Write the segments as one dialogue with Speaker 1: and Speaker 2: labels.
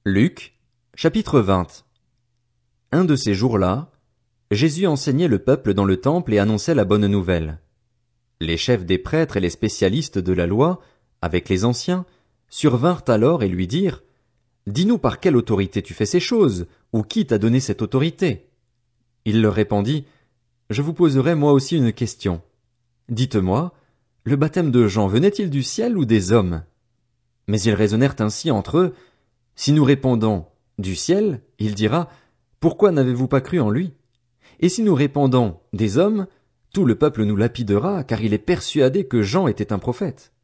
Speaker 1: Luc, chapitre 20. Un de ces jours-là, Jésus enseignait le peuple dans le temple et annonçait la bonne nouvelle. Les chefs des prêtres et les spécialistes de la loi, avec les anciens, survinrent alors et lui dirent: Dis-nous par quelle autorité tu fais ces choses, ou qui t'a donné cette autorité? Il leur répondit: Je vous poserai moi aussi une question. Dites-moi, le baptême de Jean venait-il du ciel ou des hommes? Mais ils raisonnèrent ainsi entre eux: Si nous répondons du ciel, il dira: Pourquoi n'avez-vous pas cru en lui? Et si nous répondons des hommes, tout le peuple nous lapidera, car il est persuadé que Jean était un prophète.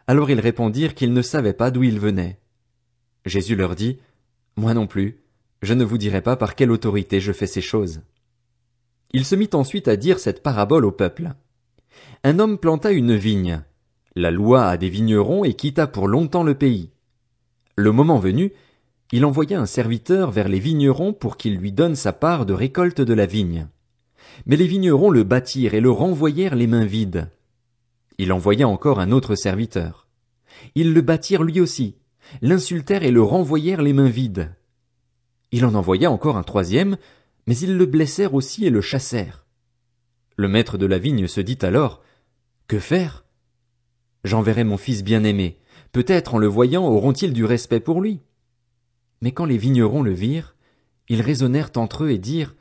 Speaker 1: Alors ils répondirent qu'ils ne savaient pas d'où il venait. Jésus leur dit: Moi non plus, je ne vous dirai pas par quelle autorité je fais ces choses. Il se mit ensuite à dire cette parabole au peuple. Un homme planta une vigne. La loua a des vignerons et quitta pour longtemps le pays. Le moment venu, il envoya un serviteur vers les vignerons pour qu'il lui donne sa part de récolte de la vigne. Mais les vignerons le battirent et le renvoyèrent les mains vides. Il envoya encore un autre serviteur. Ils le battirent lui aussi, l'insultèrent et le renvoyèrent les mains vides. Il en envoya encore un troisième, mais ils le blessèrent aussi et le chassèrent. Le maître de la vigne se dit alors: Que faire? J'enverrai mon fils bien-aimé. Peut-être en le voyant auront-ils du respect pour lui. Mais quand les vignerons le virent, ils raisonnèrent entre eux et dirent: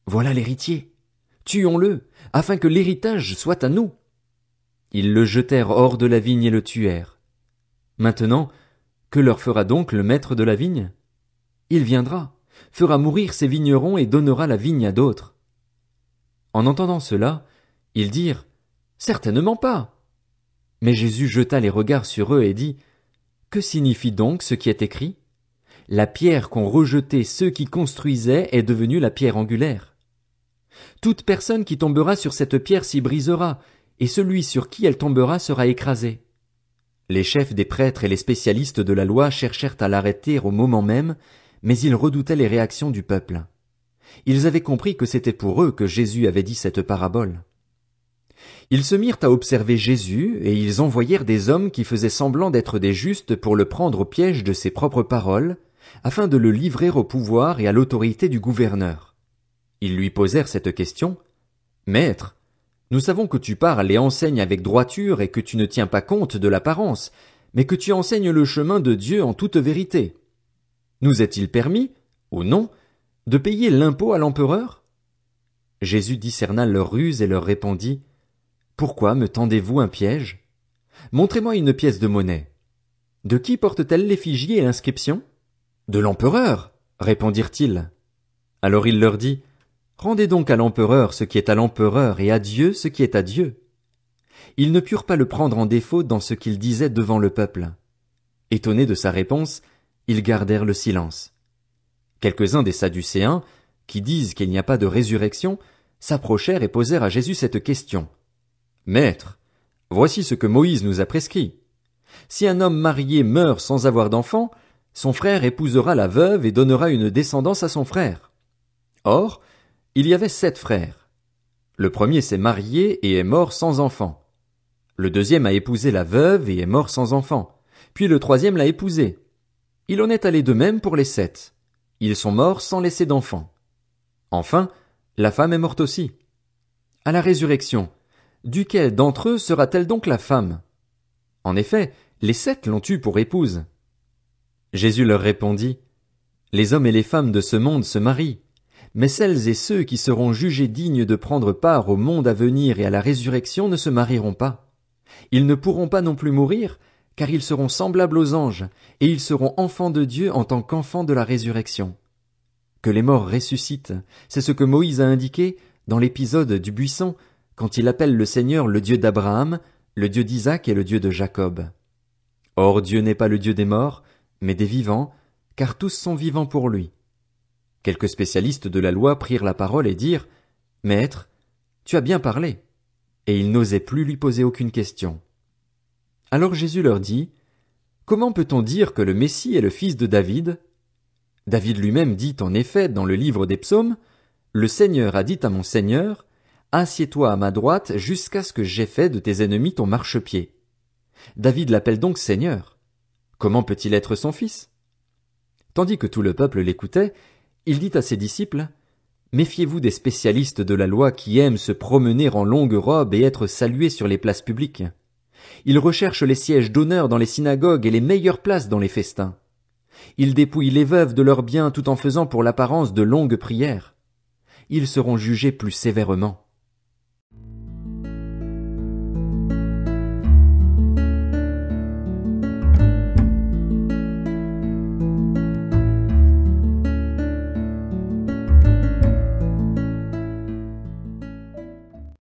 Speaker 1: Voilà l'héritier. Tuons-le, afin que l'héritage soit à nous. Ils le jetèrent hors de la vigne et le tuèrent. Maintenant, que leur fera donc le maître de la vigne? Il viendra, fera mourir ses vignerons et donnera la vigne à d'autres. En entendant cela, ils dirent: Certainement pas. Mais Jésus jeta les regards sur eux et dit: Que signifie donc ce qui est écrit? La pierre qu'ont rejetée ceux qui construisaient est devenue la pierre angulaire. Toute personne qui tombera sur cette pierre s'y brisera, et celui sur qui elle tombera sera écrasé. Les chefs des prêtres et les spécialistes de la loi cherchèrent à l'arrêter au moment même, mais ils redoutaient les réactions du peuple. Ils avaient compris que c'était pour eux que Jésus avait dit cette parabole. Ils se mirent à observer Jésus, et ils envoyèrent des hommes qui faisaient semblant d'être des justes pour le prendre au piège de ses propres paroles, afin de le livrer au pouvoir et à l'autorité du gouverneur. Ils lui posèrent cette question: Maître, nous savons que tu parles et enseignes avec droiture et que tu ne tiens pas compte de l'apparence, mais que tu enseignes le chemin de Dieu en toute vérité. Nous est-il permis, ou non, de payer l'impôt à l'empereur? Jésus discerna leur ruse et leur répondit: Pourquoi me tendez-vous un piège? Montrez-moi une pièce de monnaie. De qui porte-t-elle l'effigie et l'inscription? De l'empereur, répondirent-ils. Alors il leur dit: Rendez donc à l'empereur ce qui est à l'empereur et à Dieu ce qui est à Dieu. Ils ne purent pas le prendre en défaut dans ce qu'il disait devant le peuple. Étonnés de sa réponse, ils gardèrent le silence. Quelques-uns des Sadducéens, qui disent qu'il n'y a pas de résurrection, s'approchèrent et posèrent à Jésus cette question: Maître, voici ce que Moïse nous a prescrit. Si un homme marié meurt sans avoir d'enfant, son frère épousera la veuve et donnera une descendance à son frère. Or, il y avait 7 frères. Le premier s'est marié et est mort sans enfant. Le deuxième a épousé la veuve et est mort sans enfant. Puis le troisième l'a épousée. Il en est allé de même pour les 7. Ils sont morts sans laisser d'enfant. Enfin, la femme est morte aussi. À la résurrection, duquel d'entre eux sera-t-elle donc la femme? En effet, les 7 l'ont eue pour épouse. Jésus leur répondit: Les hommes et les femmes de ce monde se marient, mais celles et ceux qui seront jugés dignes de prendre part au monde à venir et à la résurrection ne se marieront pas. Ils ne pourront pas non plus mourir, car ils seront semblables aux anges, et ils seront enfants de Dieu en tant qu'enfants de la résurrection. Que les morts ressuscitent, c'est ce que Moïse a indiqué dans l'épisode du buisson, quand il appelle le Seigneur le Dieu d'Abraham, le Dieu d'Isaac et le Dieu de Jacob. Or Dieu n'est pas le Dieu des morts, mais des vivants, car tous sont vivants pour lui. Quelques spécialistes de la loi prirent la parole et dirent: Maître, tu as bien parlé. Et ils n'osaient plus lui poser aucune question. Alors Jésus leur dit: Comment peut-on dire que le Messie est le fils de David? David lui-même dit en effet dans le livre des psaumes: Le Seigneur a dit à mon Seigneur: Assieds-toi à ma droite jusqu'à ce que j'aie fait de tes ennemis ton marchepied. David l'appelle donc Seigneur. Comment peut-il être son fils? Tandis que tout le peuple l'écoutait, il dit à ses disciples, « Méfiez-vous des spécialistes de la loi qui aiment se promener en longue robe et être salués sur les places publiques. Ils recherchent les sièges d'honneur dans les synagogues et les meilleures places dans les festins. Ils dépouillent les veuves de leurs biens tout en faisant pour l'apparence de longues prières. Ils seront jugés plus sévèrement.